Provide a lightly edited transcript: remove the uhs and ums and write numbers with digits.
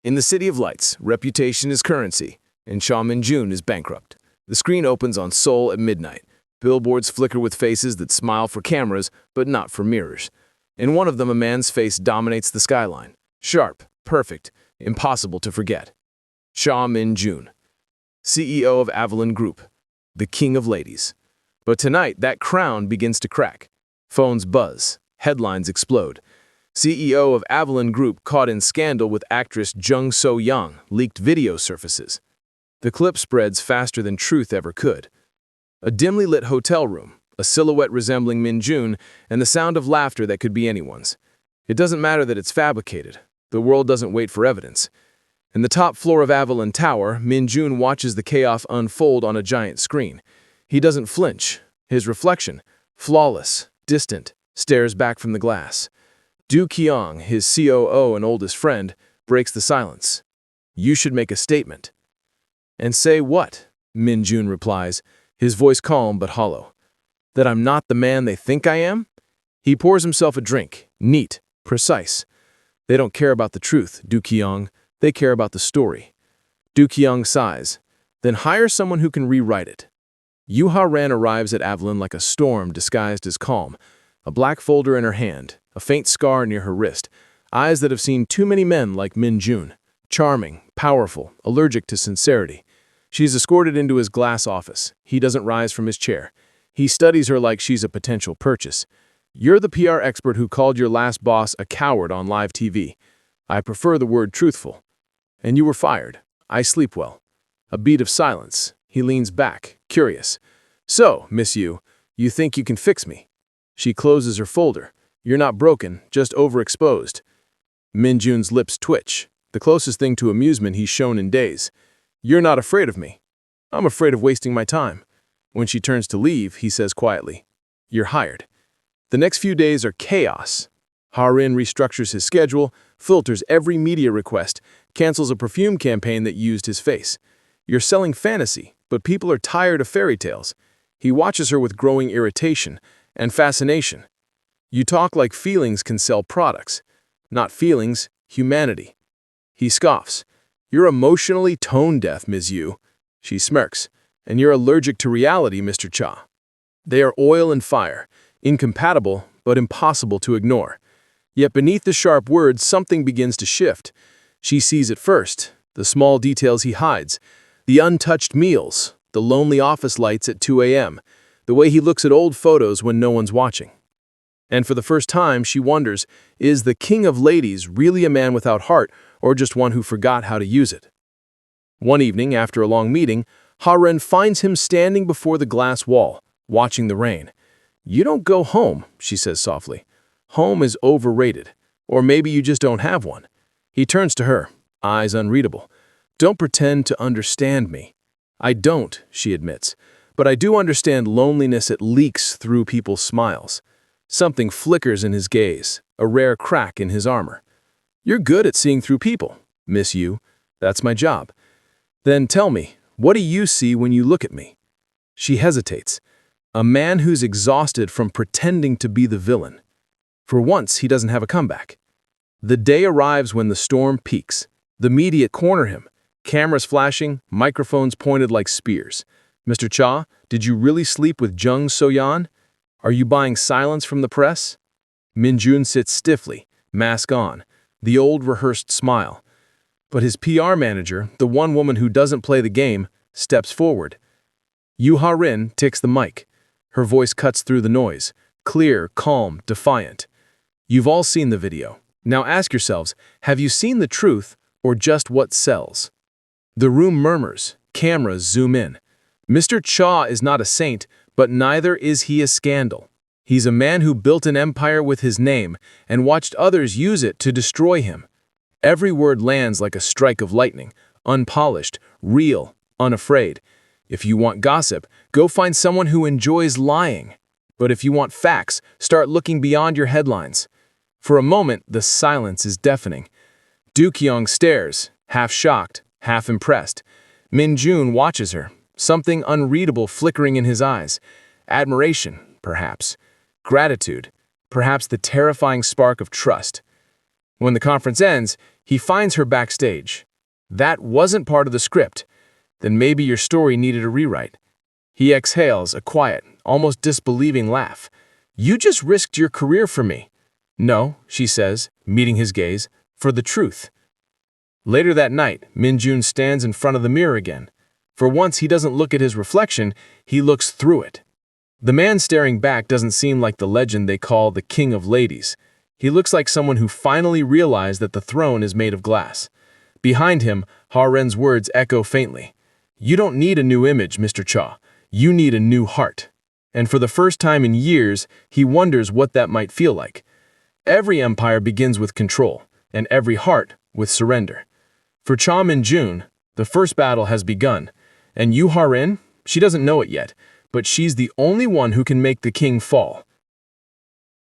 In the City of Lights, reputation is currency, and Cha Min Joon is bankrupt. The screen opens on Seoul at midnight. Billboards flicker with faces that smile for cameras, but not for mirrors. In one of them, a man's face dominates the skyline. Sharp, perfect, impossible to forget. Cha Min Joon, CEO of Aveline Group, the king of ladies. But tonight, that crown begins to crack. Phones buzz, headlines explode. CEO of Aveline Group caught in scandal with actress Jung So-young, leaked video surfaces. The clip spreads faster than truth ever could. A dimly lit hotel room, a silhouette resembling Min Joon, and the sound of laughter that could be anyone's. It doesn't matter that it's fabricated. The world doesn't wait for evidence. In the top floor of Aveline Tower, Min Joon watches the chaos unfold on a giant screen. He doesn't flinch. His reflection, flawless, distant, stares back from the glass. Do Kyung, his COO and oldest friend, breaks the silence. "You should make a statement." "And say what?" Min Joon replies, his voice calm but hollow. "That I'm not the man they think I am?" He pours himself a drink, neat, precise. "They don't care about the truth, Do Kyung. They care about the story." Do Kyung sighs. "Then hire someone who can rewrite it." Yoo Ha Rin arrives at Aveline like a storm disguised as calm, a black folder in her hand, a faint scar near her wrist, eyes that have seen too many men like Min Joon. Charming, powerful, allergic to sincerity. She's escorted into his glass office. He doesn't rise from his chair. He studies her like she's a potential purchase. "You're the PR expert who called your last boss a coward on live TV. I prefer the word truthful. And you were fired. I sleep well." A beat of silence. He leans back, curious. "So, Miss Yoo, you think you can fix me?" She closes her folder. "You're not broken, just overexposed." Min Joon's lips twitch, the closest thing to amusement he's shown in days. "You're not afraid of me." "I'm afraid of wasting my time." When she turns to leave, he says quietly, "You're hired." The next few days are chaos. Ha Rin restructures his schedule, filters every media request, cancels a perfume campaign that used his face. "You're selling fantasy, but people are tired of fairy tales." He watches her with growing irritation and fascination. "You talk like feelings can sell products." "Not feelings, humanity." He scoffs. "You're emotionally tone-deaf, Ms. Yoo." She smirks. "And you're allergic to reality, Mr. Cha." They are oil and fire, incompatible but impossible to ignore. Yet beneath the sharp words, something begins to shift. She sees it first, the small details he hides, the untouched meals, the lonely office lights at 2 a.m., the way he looks at old photos when no one's watching. And for the first time, she wonders, is the king of ladies really a man without heart, or just one who forgot how to use it? One evening, after a long meeting, Ha Rin finds him standing before the glass wall, watching the rain. "You don't go home," she says softly. "Home is overrated. Or maybe you just don't have one." He turns to her, eyes unreadable. "Don't pretend to understand me." "I don't," she admits. "But I do understand loneliness. It leaks through people's smiles." Something flickers in his gaze, a rare crack in his armor. "You're good at seeing through people, Miss Yoo. That's my job." "Then tell me, what do you see when you look at me?" She hesitates. A man who's exhausted from pretending to be the villain. For once, he doesn't have a comeback. The day arrives when the storm peaks. The media corner him. Cameras flashing, microphones pointed like spears. "Mr. Cha, did you really sleep with Jung So-young? Are you buying silence from the press?" Min Joon sits stiffly, mask on, the old rehearsed smile. But his PR manager, the one woman who doesn't play the game, steps forward. Yoo Ha Rin takes the mic. Her voice cuts through the noise, clear, calm, defiant. "You've all seen the video. Now ask yourselves, have you seen the truth or just what sells?" The room murmurs. Cameras zoom in. Mr. Cha is not a saint, but neither is he a scandal. He's a man who built an empire with his name and watched others use it to destroy him. Every word lands like a strike of lightning, unpolished, real, unafraid. If you want gossip, go find someone who enjoys lying. But if you want facts, start looking beyond your headlines. For a moment, the silence is deafening. Do Kyung stares, half shocked, half impressed. Min Joon watches her, something unreadable flickering in his eyes. Admiration, perhaps. Gratitude, perhaps the terrifying spark of trust. When the conference ends, He finds her backstage. That wasn't part of the script. Then maybe your story needed a rewrite. He exhales a quiet, almost disbelieving laugh. You just risked your career for me. No, she says, meeting his gaze, for the truth. Later that night, Min Joon stands in front of the mirror again. For once, he doesn't look at his reflection, he looks through it. The man staring back doesn't seem like the legend they call the King of Ladies. He looks like someone who finally realized that the throne is made of glass. Behind him, Ha Rin's words echo faintly. You don't need a new image, Mr. Cha. You need a new heart. And for the first time in years, he wonders what that might feel like. Every empire begins with control, and every heart with surrender. For Cha Min Joon, the first battle has begun, and Yoo Ha Rin, she doesn't know it yet, but she's the only one who can make the king fall.